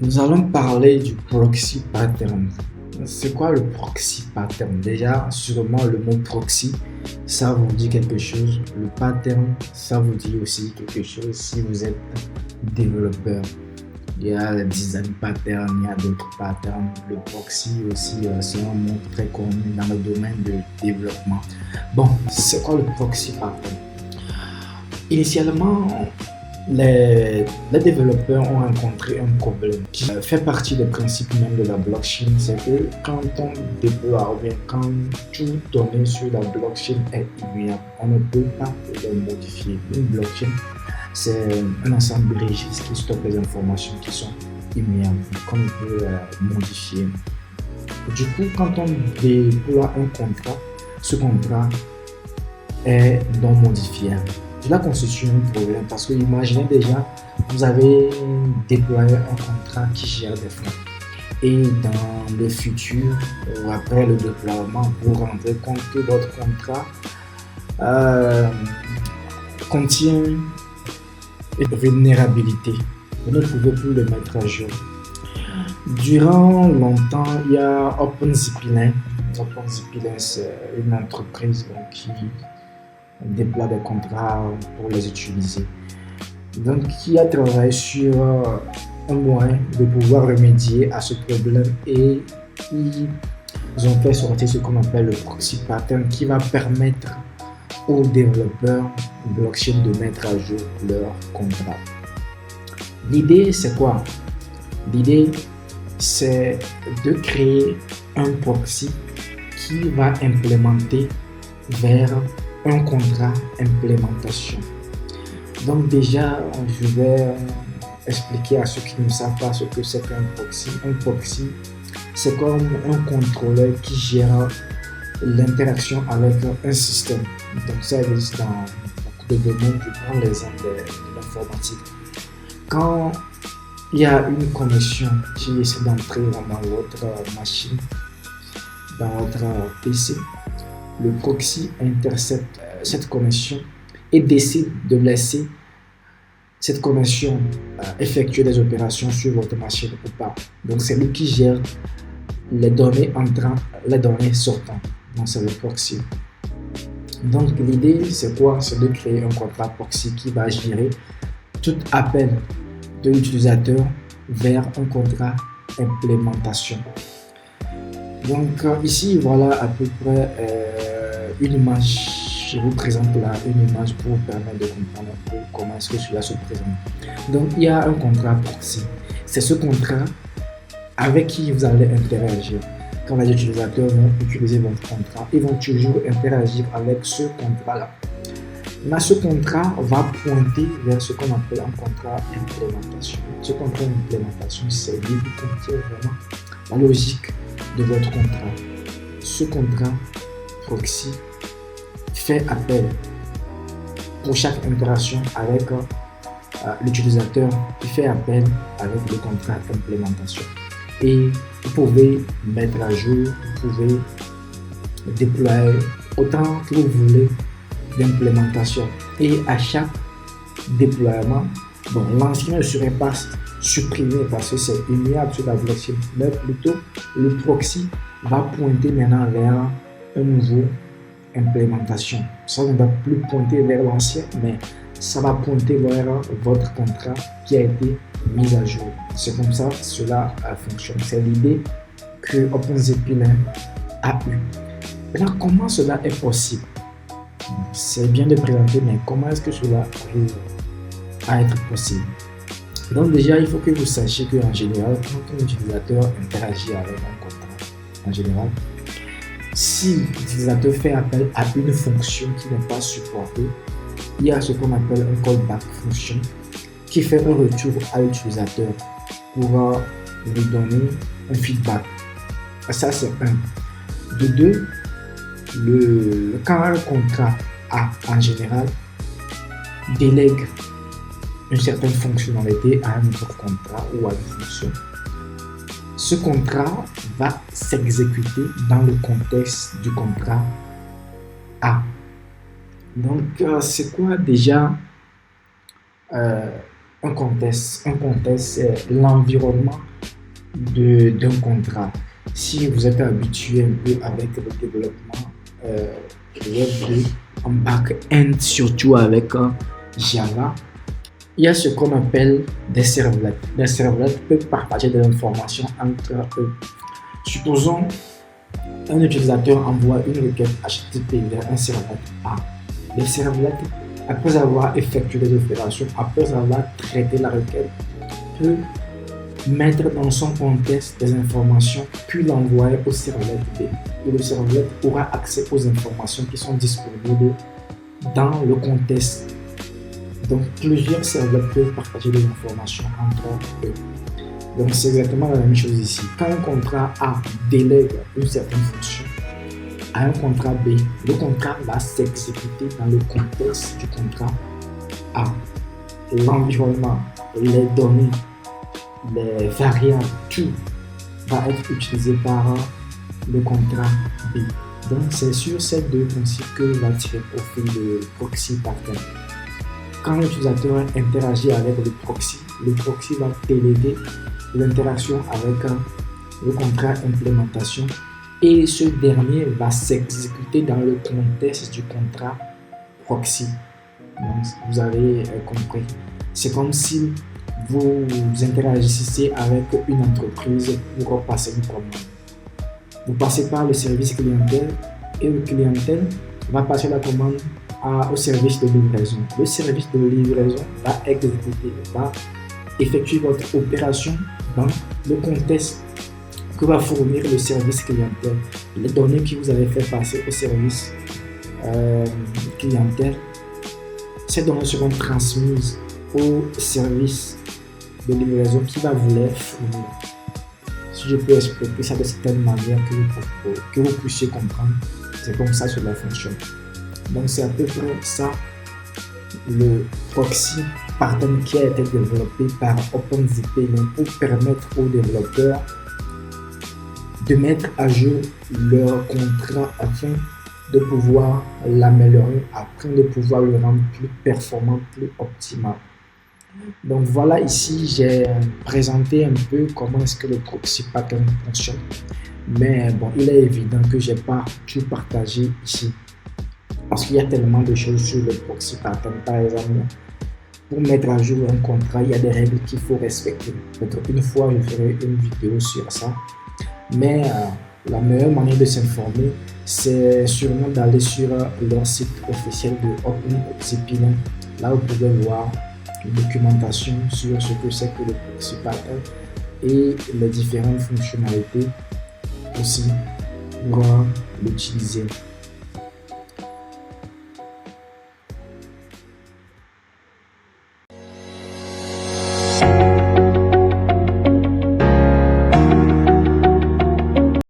Nous allons parler du proxy pattern. C'est quoi le proxy pattern? Déjà, sûrement le mot proxy, ça vous dit quelque chose. Le pattern, ça vous dit aussi quelque chose si vous êtes développeur. Il y a le design pattern, il y a d'autres patterns. Le proxy aussi, c'est un mot très connu dans le domaine du développement. Bon, c'est quoi le proxy pattern? Initialement, les développeurs ont rencontré un problème qui fait partie des principes même de la blockchain. C'est que quand on déploie ou bien quand tout donné sur la blockchain est immuable, on ne peut pas le modifier. Une blockchain, c'est un ensemble de registres qui stocke les informations qui sont immuables, qu'on peut modifier. Du coup, quand on déploie un contrat, ce contrat est non modifiable. Cela constitue un problème parce que imaginez déjà, vous avez déployé un contrat qui gère des fonds et dans le futur ou après le déploiement, vous rendrez compte que votre contrat contient une vulnérabilité. Vous ne pouvez plus le mettre à jour. Durant longtemps, il y a OpenZippylink. OpenZippylink, c'est une entreprise qui déploie des contrats pour les utiliser. Donc, qui a travaillé sur un moyen de pouvoir remédier à ce problème et ils ont fait sortir ce qu'on appelle le proxy pattern qui va permettre aux développeurs blockchain de mettre à jour leur contrat. L'idée, c'est quoi? L'idée, c'est de créer un proxy qui va implémenter vers un contrat implémentation. Donc déjà, je vais expliquer à ceux qui ne savent pas ce que c'est qu'un proxy. Un proxy, c'est comme un contrôleur qui gère l'interaction avec un système. Donc ça existe dans beaucoup de domaines. Je prends l'exemple de l'informatique. Quand il y a une connexion qui essaie d'entrer dans votre machine, dans votre PC, le proxy intercepte cette connexion et décide de laisser cette connexion effectuer des opérations sur votre machine ou pas. Donc c'est lui qui gère les données entrant, les données sortant. Donc c'est le proxy. Donc l'idée c'est quoi? C'est de créer un contrat proxy qui va gérer tout appel de l'utilisateur vers un contrat implémentation. Donc ici voilà à peu près une image. Je vous présente là une image pour vous permettre de comprendre un peu comment est-ce que cela se présente. Donc il y a un contrat proxy. C'est ce contrat avec qui vous allez interagir. Quand les utilisateurs vont utiliser votre contrat, ils vont toujours interagir avec ce contrat-là. Mais ce contrat va pointer vers ce qu'on appelle un contrat implémentation. Ce contrat implémentation, c'est lui qui contient vraiment la logique de votre contrat. Ce contrat proxy fait appel pour chaque interaction avec l'utilisateur, il fait appel avec le contrat implémentation. Et vous pouvez mettre à jour, vous pouvez déployer autant que vous voulez d'implémentation. Et à chaque déploiement, bon, l'ancien ne serait pas supprimé parce que c'est immuable sur la blockchain, mais plutôt le proxy va pointer maintenant vers un nouveau implémentation. Ça ne va plus pointer vers l'ancien, mais ça va pointer vers votre contrat qui a été mis à jour. C'est comme ça que cela fonctionne. C'est l'idée que OpenZippylink a eu. Maintenant, comment cela est possible? C'est bien de présenter, mais comment est-ce que cela arrive à être possible? Donc déjà, il faut que vous sachiez qu'en général, quand un utilisateur interagit avec un contrat, en général, si l'utilisateur fait appel à une fonction qui n'est pas supportée, il y a ce qu'on appelle un callback function qui fait un retour à l'utilisateur pour lui donner un feedback. Ça, c'est un. De deux, quand un contrat A en général délègue une certaine fonctionnalité à un autre contrat ou à une fonction, ce contrat va s'exécuter dans le contexte du contrat A. Donc, c'est quoi déjà Un contexte, c'est l'environnement d'un contrat. Si vous êtes habitué un peu avec le développement Web 2 en back-end, surtout avec Java, il y a ce qu'on appelle des servlets. Les servlets peuvent partager des informations entre eux. Supposons un utilisateur envoie une requête HTTP vers un servlet A. Le servlet, après avoir effectué les opérations, après avoir traité la requête, peut mettre dans son contexte des informations, puis l'envoyer au servlet B. Et le servlet aura accès aux informations qui sont disponibles dans le contexte. Donc, plusieurs servlets peuvent partager des informations entre eux. Donc, c'est exactement la même chose ici. Quand un contrat A délègue une certaine fonction à un contrat B, le contrat va s'exécuter dans le contexte du contrat A. L'environnement, les données, les variables, tout va être utilisé par le contrat B. Donc, c'est sur ces deux principes que va tirer profit le proxy pattern. Quand l'utilisateur interagit avec le proxy va déléguer l'interaction avec le contrat implémentation et ce dernier va s'exécuter dans le contexte du contrat proxy. Donc, vous avez compris. C'est comme si vous interagissez avec une entreprise pour passer une commande. Vous passez par le service clientèle et le clientèle va passer la commande au service de livraison. Le service de livraison va exécuter, va effectuer votre opération dans le contexte que va fournir le service clientèle. Les données que vous avez fait passer au service clientèle, ces données seront transmises au service de livraison qui va vous les fournir. Si je peux expliquer ça de certaine manière que vous puissiez comprendre, c'est comme ça que cela fonctionne. Donc c'est à peu près ça le proxy pattern qui a été développé par OpenZP pour permettre aux développeurs de mettre à jour leur contrat afin de pouvoir l'améliorer, afin de pouvoir le rendre plus performant, plus optimal. Donc voilà, ici j'ai présenté un peu comment est-ce que le proxy pattern fonctionne. Mais bon, il est évident que j'ai pas tout partagé ici. Parce qu'il y a tellement de choses sur le proxy pattern. Par exemple, pour mettre à jour un contrat, il y a des règles qu'il faut respecter. Peut-être une fois, je ferai une vidéo sur ça. Mais la meilleure manière de s'informer, c'est sûrement d'aller sur leur site officiel de OpenZP. Là, vous pouvez voir une documentation sur ce que c'est que le proxy pattern et les différentes fonctionnalités aussi pour l'utiliser.